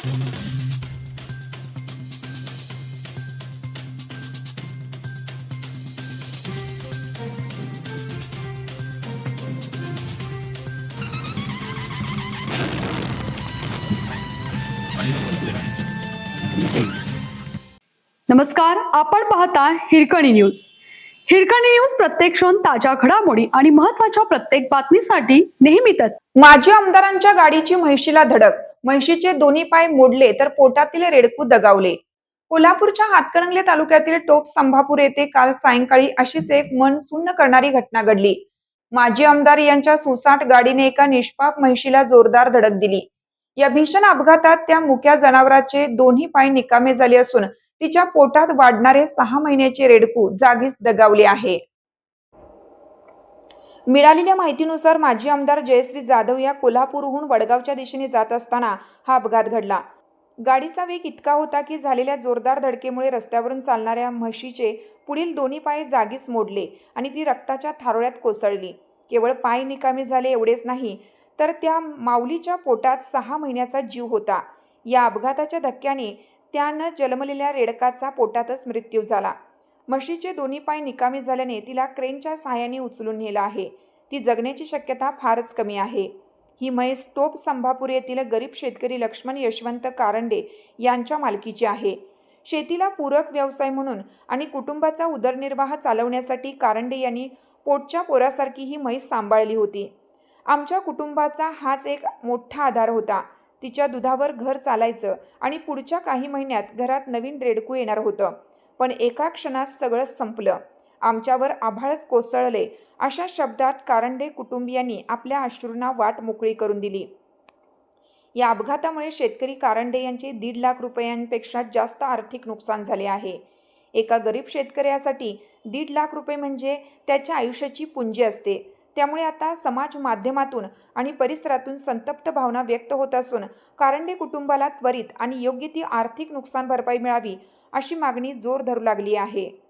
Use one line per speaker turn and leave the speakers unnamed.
नमस्कार, आपण पाहता हिरकणी न्यूज. हिरकणी न्यूज प्रत्येक क्षण ताज्या घडामोडी आणि महत्त्वाच्या प्रत्येक बातमीसाठी नेहमीच.
माजी आमदारांच्या गाडीची म्हैशीला धडक, म्हैशीचे दोन्ही पाय मोडले तर पोटातील रेडकू दगावले. कोल्हापूरच्या हातकणंगले तालुक्यातील टोप संभापूर येथे काल सायंकाळी अशीच एक मन सुन्न करणारी घटना घडली. माजी आमदार यांच्या सुसाट गाडीने एका निष्पाप म्हैशीला जोरदार धडक दिली. या भीषण अपघातात त्या मुक्या जनावराचे दोन्ही पाय निकामे झाले असून तिच्या पोटात वाढणारे 6 महिन्याचे रेडकू जागीच दगावले आहे. मिळालेल्या माहितीनुसार माजी आमदार जयश्री जाधव या कोल्हापूरहून वडगावच्या दिशेने जात असताना हा अपघात घडला. गाडीचा वेग इतका होता की झालेल्या जोरदार धडकेमुळे रस्त्यावरून चालणाऱ्या म्हशीचे पुढील दोन्ही पाय जागीच मोडले आणि ती रक्ताच्या थारोळ्यात कोसळली. केवळ पाय निकामी झाले एवढेच नाही तर त्या माऊलीच्या पोटात 6 महिन्याचा जीव होता. या अपघाताच्या धक्क्याने त्यानं जन्मलेल्या रेडकाचा पोटातच मृत्यू झाला. म्हशीचे दोन्ही पाय निकामी झाल्याने तिला क्रेनच्या सहाय्याने उचलून नेलं आहे. ती जगण्याची शक्यता फारच कमी आहे. ही म्हैस टोप संभापूर येथील गरीब शेतकरी लक्ष्मण यशवंत कारंडे यांच्या मालकीची आहे. शेतीला पूरक व्यवसाय म्हणून आणि कुटुंबाचा उदरनिर्वाह चालवण्यासाठी कारंडे यांनी पोटच्या पोरासारखी ही म्हैस सांभाळली होती. आमच्या कुटुंबाचा हाच एक मोठा आधार होता. तिच्या दुधावर घर चालायचं आणि पुढच्या काही महिन्यात घरात नवीन रेडकू येणार होतं. पण एका क्षणात सगळंच संपलं. आमच्यावर आभाळच कोसळले अशा शब्दात कारंडे कुटुंबियांनी आपल्या अश्रूंना वाट मोकळी करून दिली. या अपघातामुळे शेतकरी कारंडे यांचे 1.5 लाख रुपयांपेक्षा जास्त आर्थिक नुकसान झाले आहे. एका गरीब शेतकऱ्यासाठी 1.5 लाख रुपये म्हणजे त्याच्या आयुष्याची पुंजी असते. त्यामुळे आता समाज माध्यमातून आणि परिसरातून संतप्त भावना व्यक्त होत असून कारंडे कुटुंबाला त्वरित आणि योग्य ती आर्थिक नुकसान भरपाई मिळावी अशी मागणी जोर धरू लागली आहे.